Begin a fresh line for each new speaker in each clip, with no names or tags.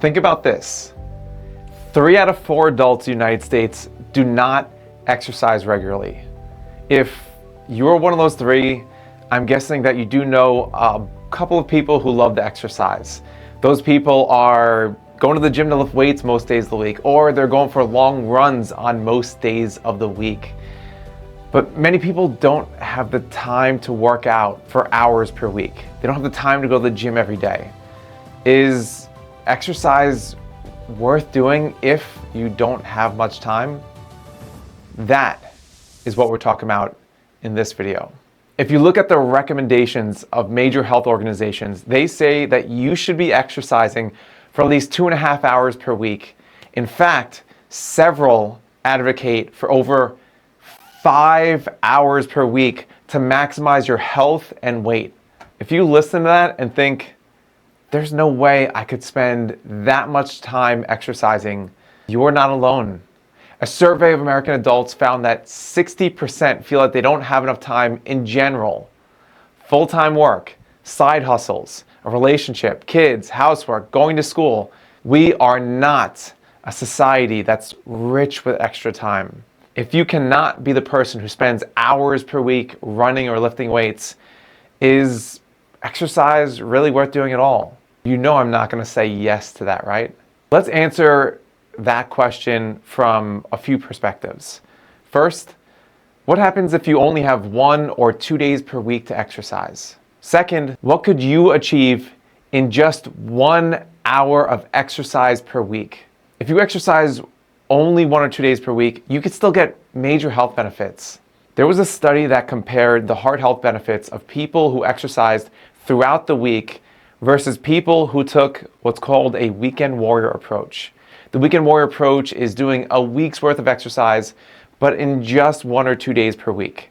Think about this. 3 out of 4 adults in the United States do not exercise regularly. If you're one of those 3, I'm guessing that you do know a couple of people who love to exercise. Those people are going to the gym to lift weights most days of the week, or they're going for long runs on most days of the week. But many people don't have the time to work out for hours per week. They don't have the time to go to the gym every day. Is exercise worth doing if you don't have much time? That is what we're talking about in this video. If you look at the recommendations of major health organizations, they say that you should be exercising for at least 2.5 hours per week. In fact, several advocate for over 5 hours per week to maximize your health and weight. If you listen to that and think, there's no way I could spend that much time exercising, you're not alone. A survey of American adults found that 60% feel that they don't have enough time in general. Full-time work, side hustles, a relationship, kids, housework, going to school. We are not a society that's rich with extra time. If you cannot be the person who spends hours per week running or lifting weights, is exercise really worth doing at all? You know I'm not going to say yes to that, right? Let's answer that question from a few perspectives. First, what happens if you only have 1 or 2 days per week to exercise? Second, what could you achieve in just 1 hour of exercise per week? If you exercise only 1 or 2 days per week, you could still get major health benefits. There was a study that compared the heart health benefits of people who exercised throughout the week versus people who took what's called a weekend warrior approach. The weekend warrior approach is doing a week's worth of exercise, but in just 1 or 2 days per week.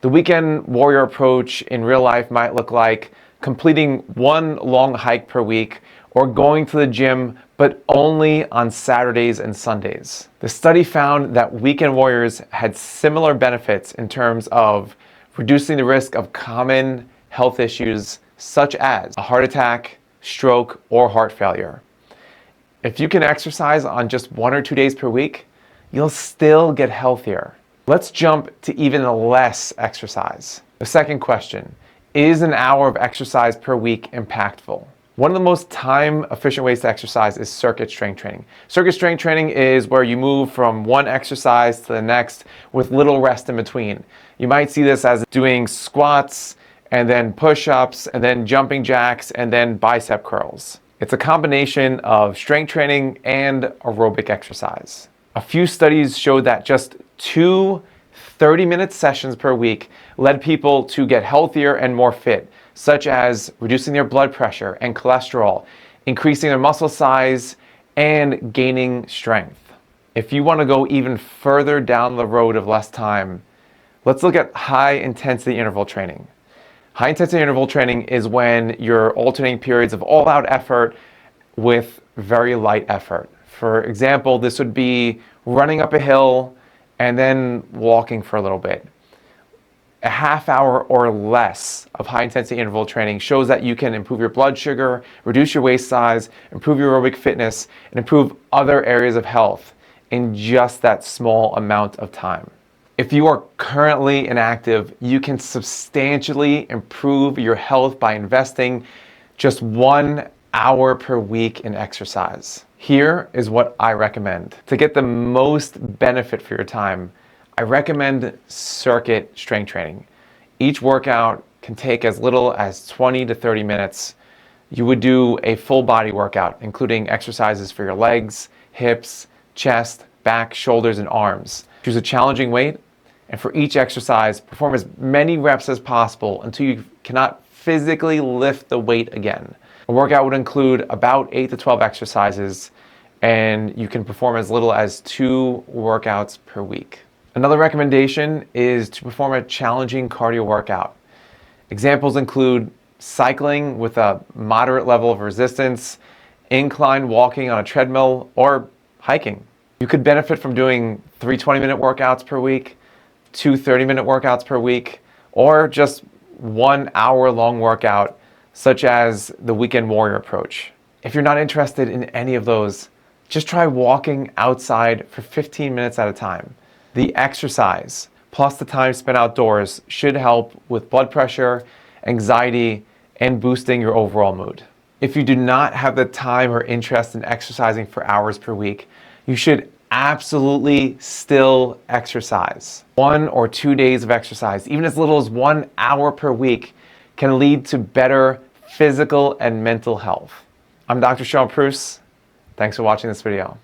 The weekend warrior approach in real life might look like completing 1 long hike per week or going to the gym, but only on Saturdays and Sundays. The study found that weekend warriors had similar benefits in terms of reducing the risk of common health issues such as a heart attack, stroke, or heart failure. If you can exercise on just 1 or 2 days per week, you'll still get healthier. Let's jump to even less exercise. The second question, is an hour of exercise per week impactful? One of the most time-efficient ways to exercise is circuit strength training. Circuit strength training is where you move from one exercise to the next with little rest in between. You might see this as doing squats, and then push-ups, and then jumping jacks, and then bicep curls. It's a combination of strength training and aerobic exercise. A few studies showed that just 2 30-minute sessions per week led people to get healthier and more fit, such as reducing their blood pressure and cholesterol, increasing their muscle size, and gaining strength. If you want to go even further down the road of less time, let's look at high-intensity interval training. High-intensity interval training is when you're alternating periods of all-out effort with very light effort. For example, this would be running up a hill and then walking for a little bit. A half hour or less of high-intensity interval training shows that you can improve your blood sugar, reduce your waist size, improve your aerobic fitness, and improve other areas of health in just that small amount of time. If you are currently inactive, you can substantially improve your health by investing just 1 hour per week in exercise. Here is what I recommend. To get the most benefit for your time, I recommend circuit strength training. Each workout can take as little as 20 to 30 minutes. You would do a full body workout, including exercises for your legs, hips, chest, back, shoulders, and arms. Choose a challenging weight, and for each exercise, perform as many reps as possible until you cannot physically lift the weight again. A workout would include about 8 to 12 exercises, and you can perform as little as 2 workouts per week. Another recommendation is to perform a challenging cardio workout. Examples include cycling with a moderate level of resistance, incline walking on a treadmill, or hiking. You could benefit from doing 3 20-minute workouts per week, 2 30-minute workouts per week, or just 1 hour-long workout, such as the weekend warrior approach. If you're not interested in any of those, just try walking outside for 15 minutes at a time. The exercise plus the time spent outdoors should help with blood pressure, anxiety, and boosting your overall mood. If you do not have the time or interest in exercising for hours per week, you should absolutely still exercise. 1 or 2 days of exercise, even as little as 1 hour per week, can lead to better physical and mental health. I'm Dr. Preuss. Thanks for watching this video.